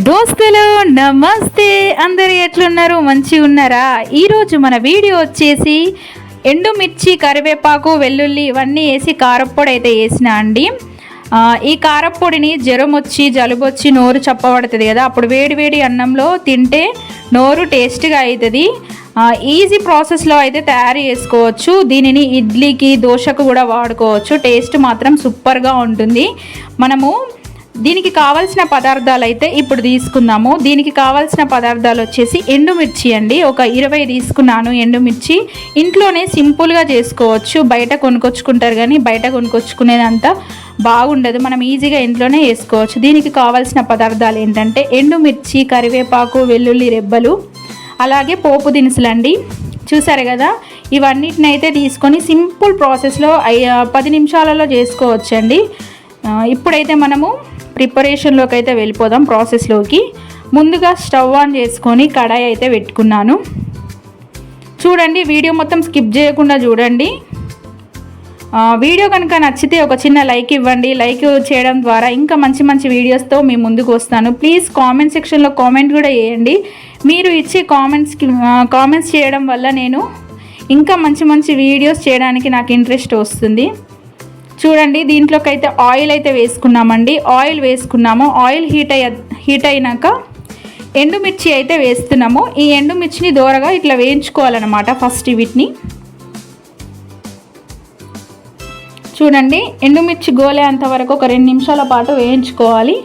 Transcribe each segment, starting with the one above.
దోస్తులు నమస్తే, అందరు ఎట్లున్నారు? మంచిగా ఉన్నారా? ఈరోజు మన వీడియో వచ్చేసి ఎండుమిర్చి, కరివేపాకు, వెల్లుల్లి ఇవన్నీ వేసి కారప్పొడి అయితే వేసిన అండి. ఈ కారప్పొడిని జ్వరం వచ్చి, జలుబు వచ్చి నోరు చప్పబడుతుంది కదా, అప్పుడు వేడి వేడి అన్నంలో తింటే నోరు టేస్ట్గా అవుతుంది. ఈజీ ప్రాసెస్లో అయితే తయారు చేసుకోవచ్చు. దీనిని ఇడ్లీకి, దోశకు కూడా వాడుకోవచ్చు. టేస్ట్ మాత్రం సూపర్గా ఉంటుంది. మనము దీనికి కావాల్సిన పదార్థాలు అయితే ఇప్పుడు తీసుకుందాము. దీనికి కావాల్సిన పదార్థాలు వచ్చేసి ఎండుమిర్చి అండి, ఒక 20 తీసుకున్నాను. ఎండుమిర్చి ఇంట్లోనే సింపుల్గా చేసుకోవచ్చు. బయట కొనుక్కొచ్చుకుంటారు కానీ బయట కొనుక్కొచ్చుకునేదంతా బాగుండదు, మనం ఈజీగా ఇంట్లోనే వేసుకోవచ్చు. దీనికి కావాల్సిన పదార్థాలు ఏంటంటే ఎండుమిర్చి, కరివేపాకు, వెల్లుల్లి రెబ్బలు, అలాగే పోపు దినుసులు అండి. చూసారు కదా, ఇవన్నిటిని అయితే తీసుకొని సింపుల్ ప్రాసెస్లో 10 నిమిషాలలో చేసుకోవచ్చండి. ఇప్పుడైతే మనము ప్రిపరేషన్లోకి అయితే వెళ్ళిపోదాం, ప్రాసెస్లోకి. ముందుగా స్టవ్ ఆన్ చేసుకొని కడాయి అయితే పెట్టుకున్నాను. చూడండి, వీడియో మొత్తం స్కిప్ చేయకుండా చూడండి. వీడియో కనుక నచ్చితే ఒక చిన్న లైక్ ఇవ్వండి. లైక్ చేయడం ద్వారా ఇంకా మంచి మంచి వీడియోస్తో మీ ముందుకు వస్తాను. ప్లీజ్ కామెంట్ సెక్షన్లో కామెంట్ కూడా చేయండి. మీరు ఇచ్చే కామెంట్స్ చేయడం వల్ల నేను ఇంకా మంచి మంచి వీడియోస్ చేయడానికి నాకు ఇంట్రెస్ట్ వస్తుంది. చూడండి, దీంట్లోకి అయితే ఆయిల్ అయితే వేసుకున్నామండి. ఆయిల్ వేసుకున్నాము. ఆయిల్ హీట్ అయినాక ఎండుమిర్చి అయితే వేస్తున్నాము. ఈ ఎండుమిర్చిని దూరగా ఇట్లా వేయించుకోవాలన్నమాట. ఫస్ట్ వీటిని చూడండి, ఎండుమిర్చి గోలేంత వరకు ఒక 2 నిమిషాల పాటు వేయించుకోవాలి.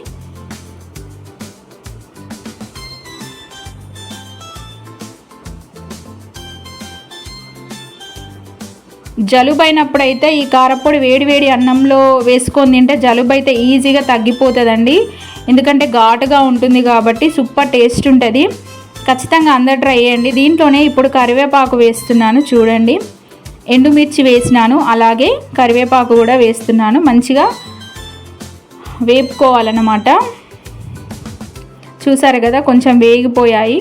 జలుబు అయినప్పుడు అయితే ఈ కారప్పొడి వేడి అన్నంలో వేసుకొని తింటే జలుబు అయితే ఈజీగా తగ్గిపోతుందండి. ఎందుకంటే ఘాటుగా ఉంటుంది కాబట్టి సూపర్ టేస్ట్ ఉంటుంది. ఖచ్చితంగా అందరు ట్రై చేయండి. దీంట్లోనే ఇప్పుడు కరివేపాకు వేస్తున్నాను. చూడండి, ఎండుమిర్చి వేసినాను, అలాగే కరివేపాకు కూడా వేస్తున్నాను. మంచిగా వేపుకోవాలన్నమాట. చూసారు కదా, కొంచెం వేగిపోయాయి.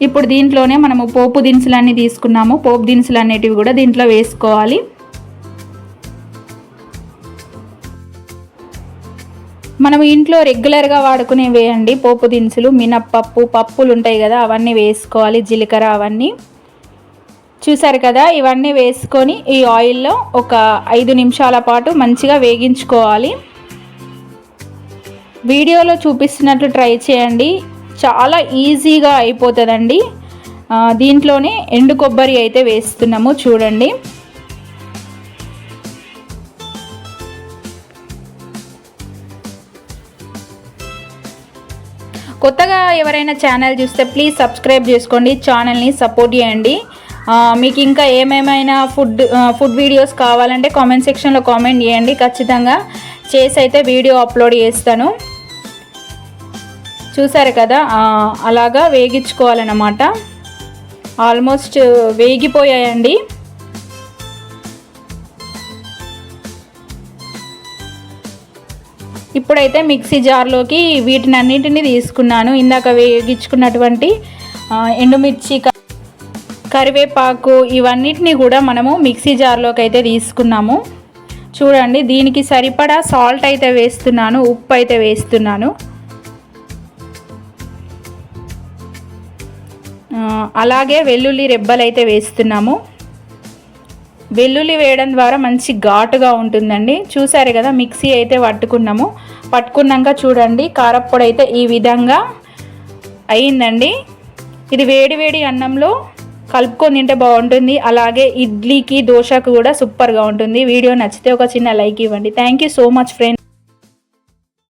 ఇప్పుడు దీంట్లోనే మనము పోపు దినుసులన్నీ తీసుకున్నాము. పోపు దినుసులు అనేటివి కూడా దీంట్లో వేసుకోవాలి. మనము ఇంట్లో రెగ్యులర్గా వాడుకునేవి అండి పోపు దినుసులు. మినప్పప్పు, పప్పులు ఉంటాయి కదా, అవన్నీ వేసుకోవాలి. జీలకర్ర అవన్నీ. చూసారు కదా, ఇవన్నీ వేసుకొని ఈ ఆయిల్లో ఒక 5 నిమిషాల పాటు మంచిగా వేగించుకోవాలి. వీడియోలో చూపిస్తున్నట్లు ట్రై చేయండి, చాలా ఈజీగా అయిపోతుందండి. దీంట్లోనే ఎండు కొబ్బరి అయితే వేస్తున్నాము. చూడండి, కొత్తగా ఎవరైనా ఛానల్ చూస్తే ప్లీజ్ సబ్స్క్రైబ్ చేసుకోండి, ఛానల్ని సపోర్ట్ చేయండి. మీకు ఇంకా ఏమేమైనా ఫుడ్ వీడియోస్ కావాలంటే కామెంట్ సెక్షన్లో కామెంట్ చేయండి. ఖచ్చితంగా చేసి అయితే వీడియో అప్లోడ్ చేస్తాను. చూసారు కదా, అలాగా వేగించుకోవాలన్నమాట. ఆల్మోస్ట్ వేగిపోయాయండి. ఇప్పుడైతే మిక్సీ జార్లోకి వీటినన్నింటినీ తీసుకున్నాను. ఇందాక వేగించుకున్నటువంటి ఎండుమిర్చి, కరివేపాకు ఇవన్నిటిని కూడా మనము మిక్సీ జార్లోకి అయితే తీసుకున్నాము. చూడండి, దీనికి సరిపడా సాల్ట్ అయితే వేస్తున్నాను, ఉప్పు అయితే వేస్తున్నాను. అలాగే వెల్లుల్లి రెబ్బలు అయితే వేస్తున్నాము. వెల్లుల్లి వేయడం ద్వారా మంచి ఘాటుగా ఉంటుందండి. చూసారు కదా, మిక్సీ అయితే పట్టుకున్నాక చూడండి, కారప్పొడి అయితే ఈ విధంగా అయిందండి. ఇది వేడి అన్నంలో కలుపుకొని తింటే బాగుంటుంది. అలాగే ఇడ్లీకి, దోశకు కూడా సూపర్గా ఉంటుంది. వీడియో నచ్చితే ఒక చిన్న లైక్ ఇవ్వండి. Thank you so much friends.